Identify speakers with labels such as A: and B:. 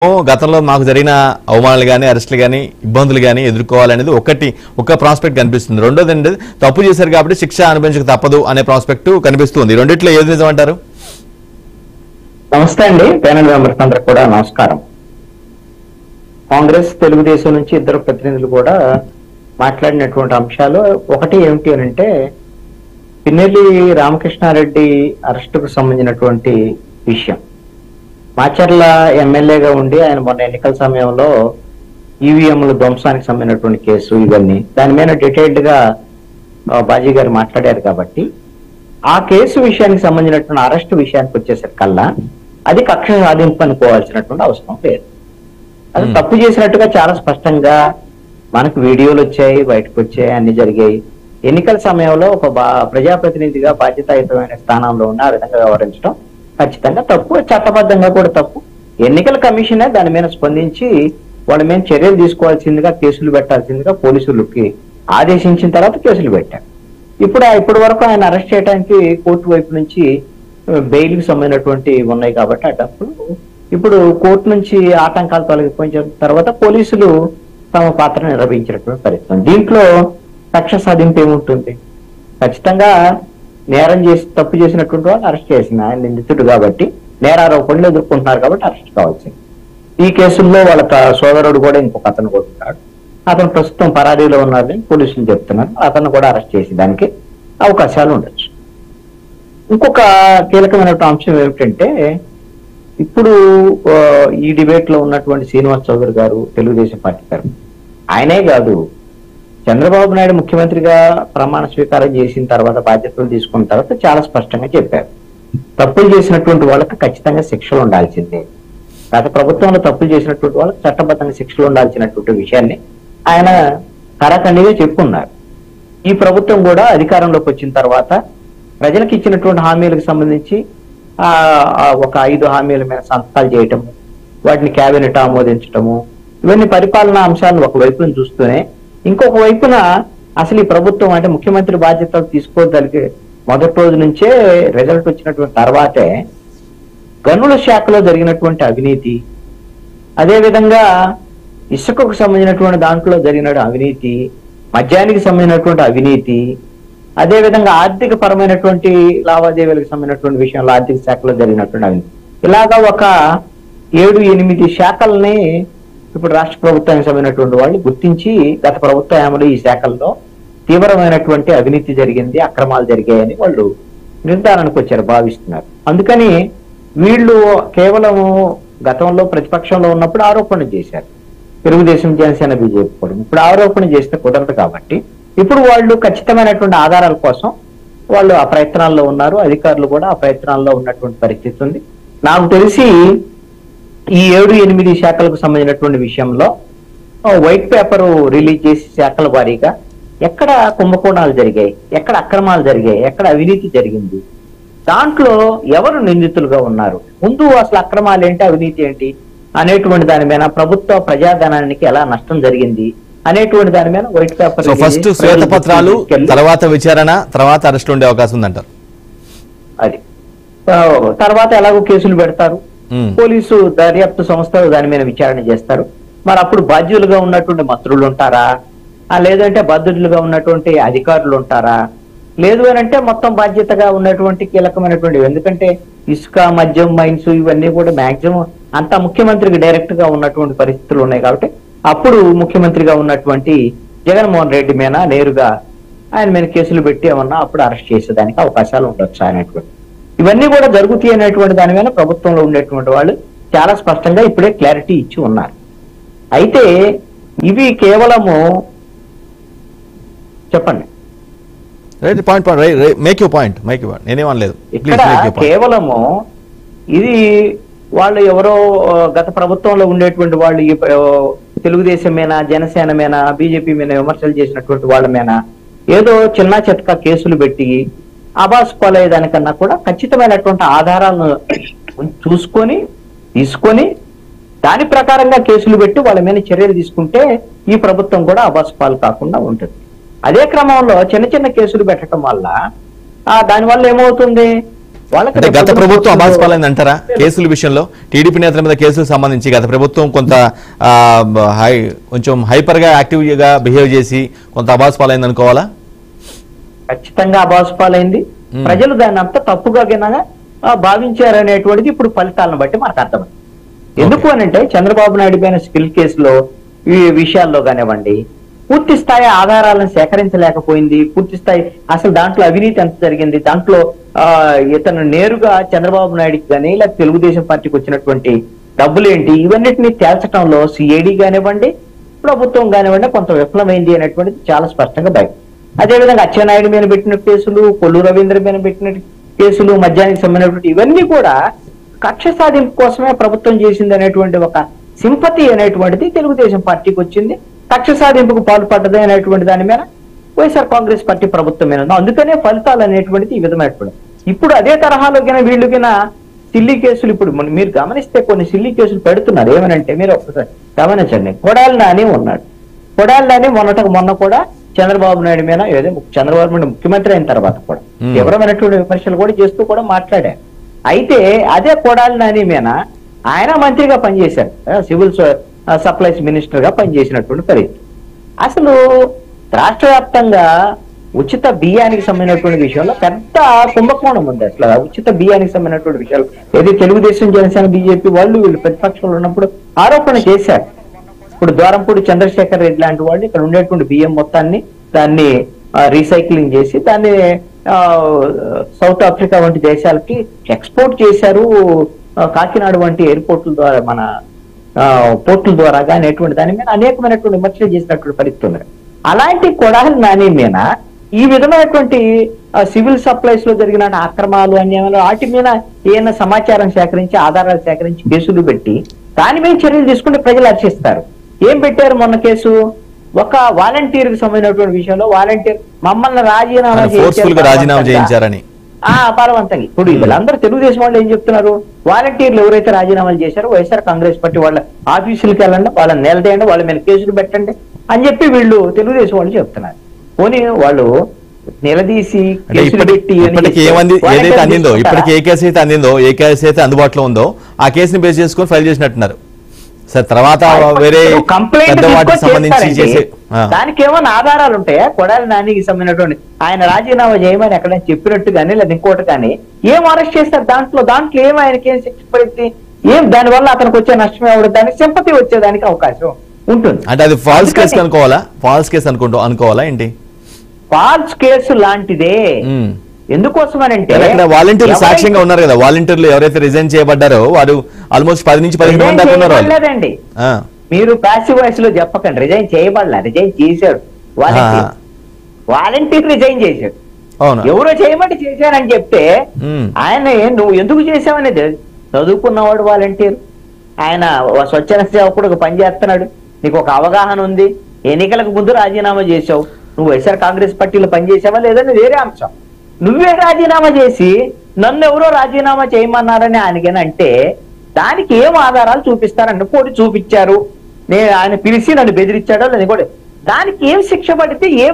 A: గతంలో మాకు జరిగిన అవమానాలు కానీ అరెస్టులు కానీ ఇబ్బందులు కానీ ఎదుర్కోవాలనేది ఒక ప్రాస్పెక్ట్ కనిపిస్తుంది. రెండోది ఏంటి, తప్పు చేశారు కాబట్టి శిక్ష అనుభవించక తప్పదు అనే ప్రాస్పెక్ట్ కనిపిస్తుంది. రెండిట్లో ఏది నిజం అంటారు?
B: నమస్తే అండి, ప్యానెల్ మెంబర్స్ అందరికి కూడా నమస్కారం. కాంగ్రెస్ తెలుగుదేశం నుంచి ఇద్దరు ప్రతినిధులు కూడా మాట్లాడినటువంటి అంశాలు ఒకటి ఏమిటి అని అంటే, పిన్నెల్లి రామకృష్ణారెడ్డి అరెస్టుకు సంబంధించినటువంటి విషయం. మాచర్ల ఎమ్మెల్యేగా ఉండి ఆయన మొన్న ఎన్నికల సమయంలో ఈవీఎంల ధ్వంసానికి సంబంధించినటువంటి కేసు, ఇవన్నీ దాని మీద డీటెయిల్డ్ గా బాజీ గారు మాట్లాడారు. కాబట్టి ఆ కేసు విషయానికి సంబంధించినటువంటి అరెస్టు విషయానికి వచ్చేసరికల్లా అది కక్ష సాధింపు అనుకోవాల్సినటువంటి అవసరం లేదు. అది తప్పు చేసినట్టుగా చాలా స్పష్టంగా మనకు వీడియోలు వచ్చాయి, బయటకు వచ్చాయి, అన్ని జరిగాయి. ఎన్నికల సమయంలో ఒక ప్రజాప్రతినిధిగా బాధ్యతాయుతమైన స్థానంలో ఉన్న ఆ విధంగా వ్యవహరించడం ఖచ్చితంగా తప్పు, చట్టబద్ధంగా కూడా తప్పు. ఎన్నికల కమిషనే దాని మీద స్పందించి వాళ్ళ మీద చర్యలు తీసుకోవాల్సిందిగా, కేసులు పెట్టాల్సిందిగా పోలీసులకి ఆదేశించిన తర్వాత కేసులు పెట్టారు. ఇప్పటి వరకు ఆయన అరెస్ట్ చేయడానికి కోర్టు వైపు నుంచి బెయిల్కి సంబంధించినటువంటి ఉన్నాయి కాబట్టి అటప్పుడు ఇప్పుడు కోర్టు నుంచి ఆటంకాలు తొలగిపోయిన తర్వాత పోలీసులు తమ పాత్ర నిర్వహించినటువంటి పరిస్థితి. దీంట్లో కక్ష సాధింపు ఏముంటుంది? ఖచ్చితంగా నేరం చేసి తప్పు చేసినటువంటి వాళ్ళు అరెస్ట్ చేసింది. ఆయన నిందితుడు కాబట్టి నేరారోపణలు ఎదుర్కొంటున్నారు కాబట్టి అరెస్ట్ కావాల్సింది. ఈ కేసుల్లో వాళ్ళ సోదరుడు కూడా ఇంకొక అతను కూడా ఉన్నాడు. అతను ప్రస్తుతం పరారీలో ఉన్నారని పోలీసులు చెప్తున్నారు. అతను కూడా అరెస్ట్ చేసి దానికి అవకాశాలు ఉండొచ్చు. ఇంకొక కీలకమైన అంశం ఏమిటంటే, ఇప్పుడు ఈ డిబేట్ లో ఉన్నటువంటి శ్రీనివాస్ చౌదరి గారు తెలుగుదేశం పార్టీ తరఫున, ఆయనే కాదు చంద్రబాబు నాయుడు ముఖ్యమంత్రిగా ప్రమాణ స్వీకారం చేసిన తర్వాత, బాధ్యతలు తీసుకున్న తర్వాత చాలా స్పష్టంగా చెప్పారు, తప్పులు చేసినటువంటి వాళ్ళకి ఖచ్చితంగా శిక్షలు ఉండాల్సిందే. గత ప్రభుత్వంలో తప్పులు చేసినటువంటి వాళ్ళకి చట్టబద్ధంగా శిక్షలు ఉండాల్సినటువంటి విషయాన్ని ఆయన కరాఖండిగా చెప్పుకున్నారు. ఈ ప్రభుత్వం కూడా అధికారంలోకి వచ్చిన తర్వాత ప్రజలకు ఇచ్చినటువంటి హామీలకు సంబంధించి ఒక 5 హామీల మీద సంతకాలు చేయటము, వాటిని కేబినెట్ ఆమోదించటము, ఇవన్నీ పరిపాలనా అంశాలను ఒకవైపున చూస్తూనే ఇంకొక వైపున అసలు ఈ ప్రభుత్వం అంటే ముఖ్యమంత్రి బాధ్యతలు తీసుకోగలిగే మొదటి రోజు నుంచే రిజల్ట్ వచ్చినటువంటి తర్వాతే గనుల శాఖలో జరిగినటువంటి అవినీతి, అదేవిధంగా ఇసుకకు సంబంధించినటువంటి దాంట్లో జరిగిన అవినీతి, మద్యానికి సంబంధించినటువంటి అవినీతి, అదేవిధంగా ఆర్థిక పరమైనటువంటి లావాదేవీలకు సంబంధించినటువంటి విషయంలో ఆర్థిక శాఖలో జరిగినటువంటి అవినీతి, ఇలాగా ఒక 7-8 శాఖల్ని ఇప్పుడు రాష్ట్ర ప్రభుత్వానికి సంబంధించినటువంటి వాళ్ళు గుర్తించి గత ప్రభుత్వ హయాంలో ఈ శాఖల్లో తీవ్రమైనటువంటి అవినీతి జరిగింది, అక్రమాలు జరిగాయని వాళ్ళు నిర్ధారణకు వచ్చారు, భావిస్తున్నారు. అందుకని వీళ్ళు కేవలము గతంలో ప్రతిపక్షంలో ఉన్నప్పుడు ఆరోపణ చేశారు, తెలుగుదేశం, జనసేన, బీజేపీ కూడా. ఇప్పుడు ఆరోపణ చేస్తే కుదరదు కాబట్టి ఇప్పుడు వాళ్ళు ఖచ్చితమైనటువంటి ఆధారాల కోసం వాళ్ళు ఆ ప్రయత్నాల్లో ఉన్నారు. అధికారులు కూడా ఆ ప్రయత్నాల్లో ఉన్నటువంటి పరిస్థితి ఉంది. నాకు తెలిసి ఈ 7-8 శాఖలకు సంబంధించినటువంటి విషయంలో వైట్ పేపర్ రిలీజ్ చేసి శాఖల వారీగా ఎక్కడ కుంభకోణాలు జరిగాయి, ఎక్కడ అక్రమాలు జరిగాయి, ఎక్కడ అవినీతి జరిగింది, దాంట్లో ఎవరు నిందితులుగా ఉన్నారు, ముందు అసలు అక్రమాలు ఏంటి, అవినీతి ఏంటి అనేటువంటి దాని మీద, ప్రభుత్వ ప్రజాధనానికి ఎలా నష్టం జరిగింది అనేటువంటి దాని మీద వైట్ పేపర్.
A: ఫస్ట్ శ్వేతపత్రాలు, తర్వాత విచారణ, తర్వాత అరెస్ట్ ఉండే అవకాశం ఉందంటారు.
B: అది తర్వాత ఎలాగో కేసులు పెడతారు, పోలీసు దర్యాప్తు సంస్థలు దాని మీద విచారణ చేస్తారు. మరి అప్పుడు బాధ్యులుగా ఉన్నటువంటి మంత్రులు ఉంటారా, లేదంటే బాధ్యులుగా ఉన్నటువంటి అధికారులు ఉంటారా, లేదు అని అంటే మొత్తం బాధ్యతగా ఉన్నటువంటి కీలకమైనటువంటి, ఎందుకంటే ఇసుక, మద్యం, మైన్స్ ఇవన్నీ కూడా మాక్సిమం అంతా ముఖ్యమంత్రికి డైరెక్ట్ గా ఉన్నటువంటి పరిస్థితులు ఉన్నాయి. కాబట్టి అప్పుడు ముఖ్యమంత్రిగా ఉన్నటువంటి జగన్మోహన్ రెడ్డి మీద నేరుగా ఆయన మీద కేసులు పెట్టి ఏమన్నా అప్పుడు అరెస్ట్ చేసేదానికి అవకాశాలు ఉండొచ్చు అనేటువంటి, ఇవన్నీ కూడా జరుగుతాయి అనేటువంటి దాని మీద ప్రభుత్వంలో ఉండేటువంటి వాళ్ళు చాలా స్పష్టంగా ఇప్పుడే క్లారిటీ ఇచ్చి ఉన్నారు. అయితే ఇవి కేవలము చెప్పండి, ఇక్కడ కేవలము ఇది వాళ్ళు ఎవరో గత ప్రభుత్వంలో ఉండేటువంటి వాళ్ళు తెలుగుదేశం మీద, జనసేన మీద, బీజేపీ మీద విమర్శలు చేసినటువంటి వాళ్ళ మీద ఏదో చిన్న చితక కేసులు పెట్టి ఆబాస్ పాలయ్యేదానికన్నా కూడా ఖచ్చితమైనటువంటి ఆధారాలను తీసుకొని దాని ప్రకారంగా కేసులు పెట్టి వాళ్ళ మీద చర్యలు తీసుకుంటే ఈ ప్రభుత్వం కూడా ఆబాస్ పాలు కాకుండా ఉంటుంది. అదే క్రమంలో చిన్న చిన్న కేసులు పెట్టడం వల్ల దానివల్ల ఏమవుతుంది,
A: అంటే గత ప్రభుత్వం అబాస్పాలైంది అంటారా కేసుల విషయంలో? టీడీపీ నేతల మీద కేసులకు సంబంధించి గత ప్రభుత్వం కొంత కొంచెం హైపర్ గా యాక్టివ్గా బిహేవ్ చేసి కొంత అబాస్పాలైంది అనుకోవాలా?
B: ఖచ్చితంగా అబాస్పాలైంది. ప్రజలు దాన్ని అంతా తప్పుగా భావించారనేటువంటిది ఇప్పుడు ఫలితాలను బట్టి మనకు అర్థమైంది. ఎందుకు అనంటే చంద్రబాబు నాయుడు పైన స్కిల్ కేసులో ఈ విషయాల్లో కానివ్వండి, పూర్తి స్థాయి ఆధారాలను సేకరించలేకపోయింది. పూర్తి స్థాయి అసలు దాంట్లో అవినీతి ఎంత జరిగింది, దాంట్లో ఇతను నేరుగా చంద్రబాబు నాయుడికి కానీ లేకపోతే తెలుగుదేశం పార్టీకి వచ్చినటువంటి డబ్బులేంటి, ఇవన్నిటిని తేల్చడంలో సిఐడి కానివ్వండి, ప్రభుత్వం కానివ్వండి కొంత విఫలమైంది అనేటువంటిది చాలా స్పష్టంగా బయట. అదేవిధంగా అచ్చెన్నాయుడు మీద పెట్టిన కేసులు, కొల్లు రవీంద్ర మీద పెట్టిన కేసులు, మద్యానికి సంబంధించినటువంటి ఇవన్నీ కూడా కక్ష సాధింపు కోసమే ప్రభుత్వం చేసింది అనేటువంటి ఒక సింపతి అనేటువంటిది తెలుగుదేశం పార్టీకి వచ్చింది. కక్ష సాధింపుకు పాల్పడ్డది అనేటువంటి దాని మీద వైఎస్ఆర్ కాంగ్రెస్ పార్టీ ప్రభుత్వం మీద ఉంది. అందుకనే ఫలితాలు అనేటువంటిది ఈ విధమైనటువంటి. ఇప్పుడు అదే తరహాలో వీళ్ళకిన సిల్లీ కేసులు ఇప్పుడు మీరు గమనిస్తే కొన్ని సిల్లీ కేసులు పెడుతున్నారు. ఏమనంటే మీరు ఒకసారి గమనించండి, కొడాలి నాని ఉన్నాడు. కొడాలి నాని మొన్న కూడా చంద్రబాబు నాయుడు మీద ఏదో చంద్రబాబు నాయుడు ముఖ్యమంత్రి అయిన తర్వాత కూడా తీవ్రమైనటువంటి విమర్శలు కూడా చేస్తూ కూడా మాట్లాడారు. అయితే అదే కొడాలి నాని మీద ఆయన మంత్రిగా పనిచేశారు, సివిల్ సప్లైస్ మినిస్టర్ గా పనిచేసినటువంటి పరిస్థితి. అసలు రాష్ట్ర వ్యాప్తంగా ఉచిత బియ్యానికి సంబంధించినటువంటి విషయంలో పెద్ద కుంభకోణం ఉంది. అసలు ఉచిత బియ్యానికి సంబంధించినటువంటి విషయాలు ఏది తెలుగుదేశం, జనసేన, బీజేపీ వీళ్ళు ప్రతిపక్షంలో ఉన్నప్పుడు ఆరోపణ చేశారు. ఇప్పుడు ద్వారంపూడి చంద్రశేఖర్ రెడ్డి లాంటి వాళ్ళు ఇక్కడ ఉండేటువంటి బియ్యం మొత్తాన్ని దాన్ని రీసైక్లింగ్ చేసి దాన్ని సౌత్ ఆఫ్రికా వంటి దేశాలకి ఎక్స్పోర్ట్ చేశారు. కాకినాడ వంటి ఎయిర్పోర్ట్ల ద్వారా మన పోర్టుల ద్వారా కానీ ఎటువంటి దాని మీద అనేకమైనటువంటి విమర్శలు చేసినటువంటి పరిస్థితి ఉంది. అలాంటి కొడాలి నాని మీద ఈ విధమైనటువంటి సివిల్ సప్లైస్ లో జరిగిన అక్రమాలు అన్యాయాలు వాటి మీద ఏమైనా సమాచారం సేకరించి ఆధారాలు సేకరించి కేసులు పెట్టి దాని మీద చర్యలు తీసుకుంటే ప్రజలు హర్షిస్తారు. ఏం పెట్టారు మొన్న కేసు? ఒక వాలంటీర్ కి సంబంధించినటువంటి విషయంలో వాలంటీర్ మమ్మల్ని రాజీనామా
A: చేయించారని
B: బలవంతంగా. ఇప్పుడు వీళ్ళందరూ తెలుగుదేశం వాళ్ళు ఏం చెప్తున్నారు? వాలంటీర్లు ఎవరైతే రాజీనామాలు చేశారో వైఎస్ఆర్ కాంగ్రెస్ పార్టీ వాళ్ళ ఆఫీసులకు వెళ్ళండి, వాళ్ళని నిలదీయండి, వాళ్ళ మీద కేసులు పెట్టండి అని చెప్పి వీళ్ళు తెలుగుదేశం వాళ్ళు చెప్తున్నారు. పోనీ వాళ్ళు నిలదీసి కేసులు పెట్టి
A: ఏదైతే అందిందో, ఇప్పటికి ఏ కేసు అయితే అందిందో, ఏ కేసు అయితే అందుబాటులో ఉందో ఆ కేసుని బేస్ చేసుకొని ఫైల్ చేసినట్టున్నారు సార్. తర్వాత వేరే
B: దానికి ఏమైనా ఆధారాలు ఉంటాయా? కొడాలి నానికి సంబంధించినటువంటి ఆయన రాజీనామా చేయమని ఎక్కడైనా చెప్పినట్టు కానీ లేదా ఇంకోటి కానీ ఏం అరెస్ట్ చేస్తారు? దాంట్లో ఏం ఆయనకి ఏం శిక్ష పడితే ఏం దానివల్ల అతనికి వచ్చే నష్టమే అవ్వదు, దానికి సింపతి వచ్చేదానికి అవకాశం ఉంటుంది.
A: అంటే అది ఫాల్స్ కేసు అనుకోవాలా? ఫాల్స్ కేసు అనుకోవాలా ఏంటి?
B: ఫాల్స్ కేసు లాంటిదే. ఎందుకోసం అని అంటే
A: వాలంటీర్లు సాక్ష్యంగా ఉన్నారు కదా, వాలంటీర్లు ఎవరైతే రిజైన్ చేయబడ్డారో వారు ఆల్మోస్ట్ 10 నుంచి 15 మంది దాకా ఉన్నారు.
B: లేదండి, మీరు ప్యాసివ్ వాయిస్ లో చెప్పకండి. రిజైన్ చేయబడలే, రిజైన్ చేశాడు వాలంటీర్ రిజైన్ చేశాడు. ఎవరో చేయమంటే చేశారని చెప్తే ఆయన నువ్వు ఎందుకు చేసావనేది చదువుకున్నవాడు వాలంటీర్, ఆయన స్వచ్ఛంద సేవకుడు పనిచేస్తున్నాడు, నీకు ఒక అవగాహన ఉంది. ఎన్నికలకు ముందు రాజీనామా చేసావు, నువ్వు వైఎస్ఆర్ కాంగ్రెస్ పార్టీలో పనిచేసావా లేదని వేరే అంశం. నువ్వే రాజీనామా చేసి నన్ను ఎవరో రాజీనామా చేయమన్నారని ఆయనకైనా అంటే దానికి ఏం ఆధారాలు చూపిస్తారంటే పోటీ చూపించారు, ఆయన పిలిచి నన్ను బెదిరించాడో లేదా కూడా దానికి ఏం శిక్ష పడితే ఏ